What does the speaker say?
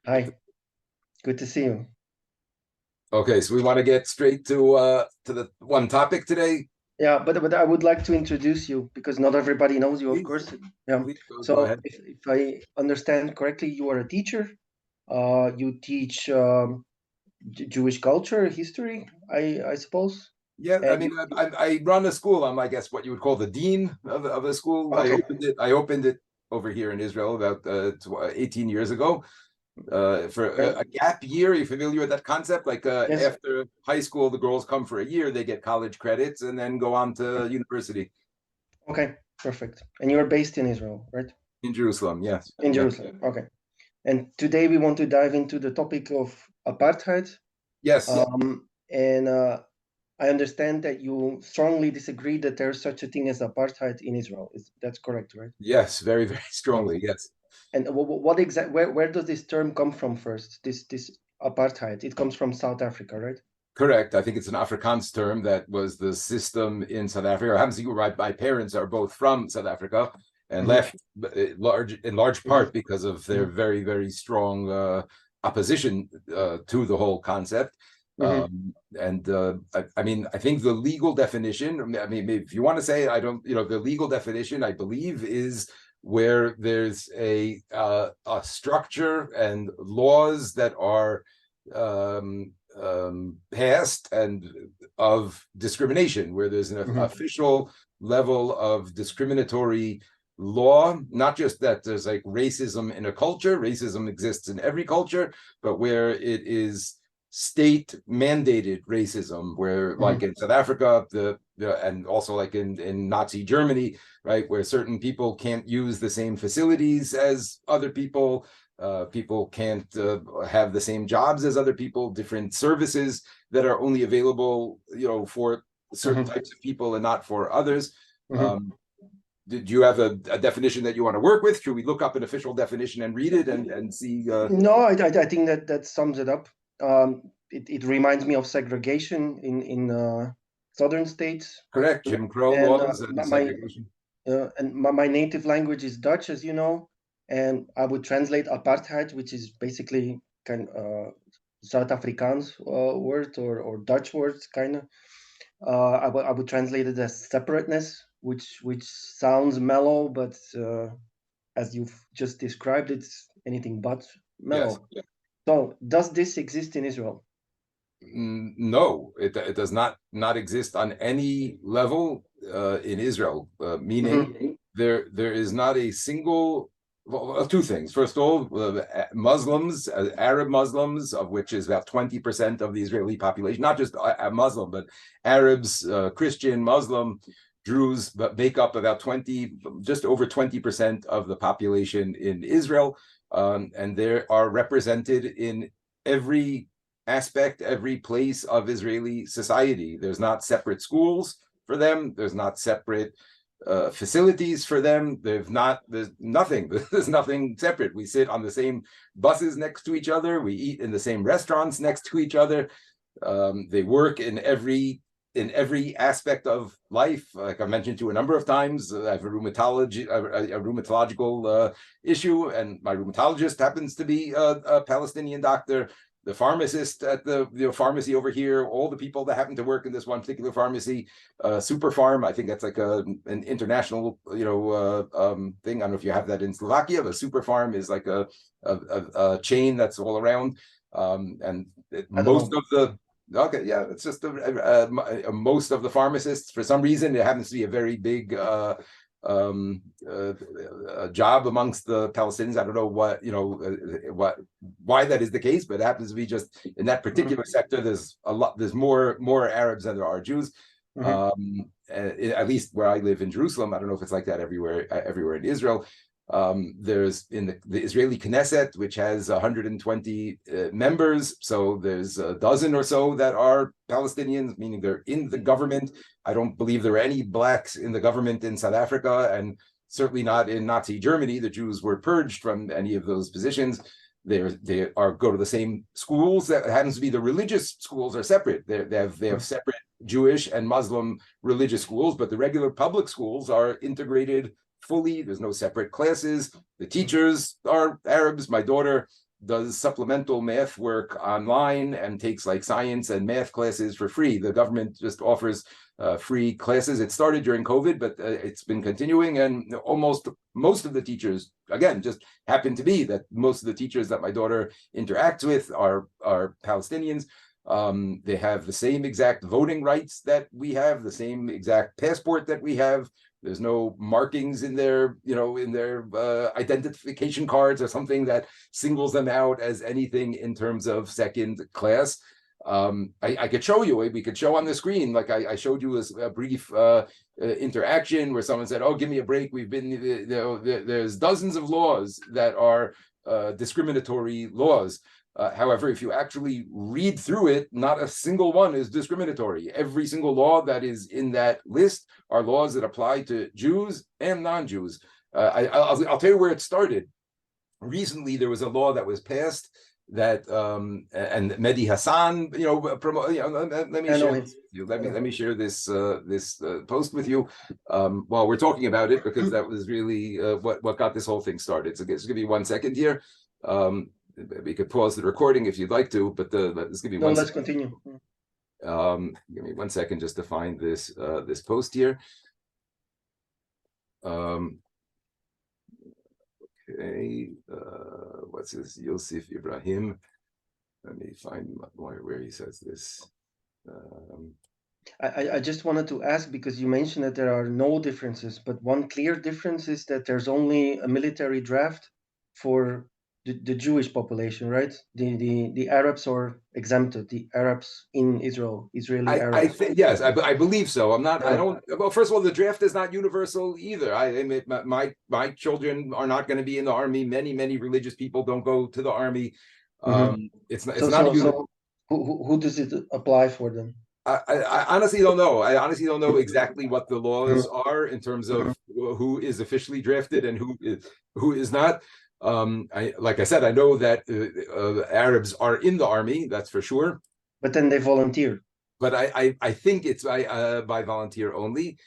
Hi, good to see you. Okay, so we want to get straight to the one topic today. Yeah, but I would like to introduce you because not everybody knows you, of Please, course. Yeah. please go So ahead. if I understand correctly, you are a teacher. You teach Jewish culture, history, I suppose. Yeah, I And mean, I run a school. I'm, I guess, what you would call the dean of a school. okay, I opened it over here in Israel about 18 years ago. For okay, a gap year, are you familiar with that concept? Like yes, after high school, the girls come for a year, they get college credits, and then go on to university okay, perfect. And you're based in Israel, right? in Jerusalem. Yes, In yeah, Jerusalem. Okay. And today we want to dive into the topic of apartheid. yes. And I understand that you strongly disagree that there's such a thing as apartheid in Israel. That's correct, right? Yes, very, very Okay. strongly. Yes. And what exact where does this term come from first? This apartheid. It comes from South Africa, right? Correct. I think it's an Afrikaans term that was the system in South Africa. It happens to be right. My parents are both from South Africa and Hmm. left in large Hmm. part because of their Hmm. very, very strong opposition to the whole concept. Hmm. I mean, I think the legal definition, I mean, if you want to say, I don't, the legal definition, I believe, is where there's a structure and laws that are passed and of discrimination, where there's an Hmm. official level of discriminatory law, not just that there's like racism in a culture, racism exists in every culture, but where it is state mandated racism, where like Hmm. in South Africa, and also like in Nazi Germany, right, where certain people can't use the same facilities as other people. People can't have the same jobs as other people, different services that are only available, for certain Hmm. types of people and not for others. Hmm. Um, did you have a definition that you want to work with? Should we look up an official definition and read it and see? No, I think that sums it up. It reminds me of segregation in southern states, Correct, Jim Crow and laws and segregation. my native language is Dutch, as you know, and I would translate apartheid, which is basically kind South Afrikaans word or Dutch words, kind of. I would translate it as separateness, which sounds mellow, but as you've just described, it's anything but Yes. mellow. So, does this exist in Israel? No, it does not exist on any level in Israel. Meaning Hmm. there is not a single. Well, two things. First of all, Muslims, Arab Muslims, of which is about 20% of the Israeli population, not just Muslim, but Arabs, Christian, Muslim, Druze, but make up about just over 20% of the population in Israel, and they are represented in every aspect, every place of Israeli society. There's not separate schools for them. There's not separate facilities for them. There's nothing. There's nothing separate. We sit on the same buses next to each other. We eat in the same restaurants next to each other. They work in every aspect of life. Like I mentioned to you a number of times, I have a rheumatological issue, and my rheumatologist happens to be a Palestinian doctor. The pharmacist at the pharmacy over here, all the people that happen to work in this one particular pharmacy, Super Farm. I think that's like an international thing. I don't know if you have that in Slovakia, but Super Farm is like a chain that's all around. And I don't most know. of the Okay, yeah, it's just most of the pharmacists, for some reason, it happens to be a very big um, job amongst the Palestinians. I don't know why that is the case, but it happens to be just in that particular Hmm. sector. There's more Arabs than there are Jews. Hmm. At least where I live in Jerusalem. I don't know if it's like that everywhere in Israel. There's in the Israeli Knesset, which has 120 members. So there's a dozen or so that are Palestinians, meaning they're in the government. I don't believe there are any blacks in the government in South Africa, and certainly not in Nazi Germany. The Jews were purged from any of those positions. They go to the same schools. That happens to be the religious schools are separate. They have separate Jewish and Muslim religious schools, but the regular public schools are integrated fully. There's no separate classes. The teachers are Arabs. My daughter does supplemental math work online and takes like science and math classes for free. The government just offers free classes. It started during COVID, but it's been continuing, and most of the teachers, again, just happen to be that most of the teachers that my daughter interacts with are Palestinians. They have the same exact voting rights that we have, the same exact passport that we have. There's no markings in their, identification cards or something that singles them out as anything in terms of second class. I could show you, we could show on the screen, like I showed you a brief interaction where someone said, oh, give me a break. We've been, there's dozens of laws that are discriminatory laws. However, if you actually read through it, not a single one is discriminatory. Every single law that is in that list are laws that apply to Jews and non-Jews. I'll tell you where it started. Recently, there was a law that was passed that and Mehdi Hassan, let me share this with you. Let me share this post with you while we're talking about it, because that was really what got this whole thing started. So just give me 1 second here. We could pause the recording if you'd like to, but let's give me one. Let's continue. Give me 1 second just to find this this post here. Okay, what's this? Yosef Ibrahim. Let me find where he says this. I just wanted to ask, because you mentioned that there are no differences, but one clear difference is that there's only a military draft for the Jewish population, right? The Arabs are exempted. The Arabs in Israel, Israeli Arabs. I think yes, I believe so. I'm not. I don't. Well, first of all, the draft is not universal either. My children are not going to be in the army. Many religious people don't go to the army. It's not. So who does it apply for then? I honestly don't know. I honestly don't know exactly what the laws are in terms of who is officially drafted and who is not. Like I said, I know that Arabs are in the army, that's for sure. But then they volunteer. But I think it's by volunteer only.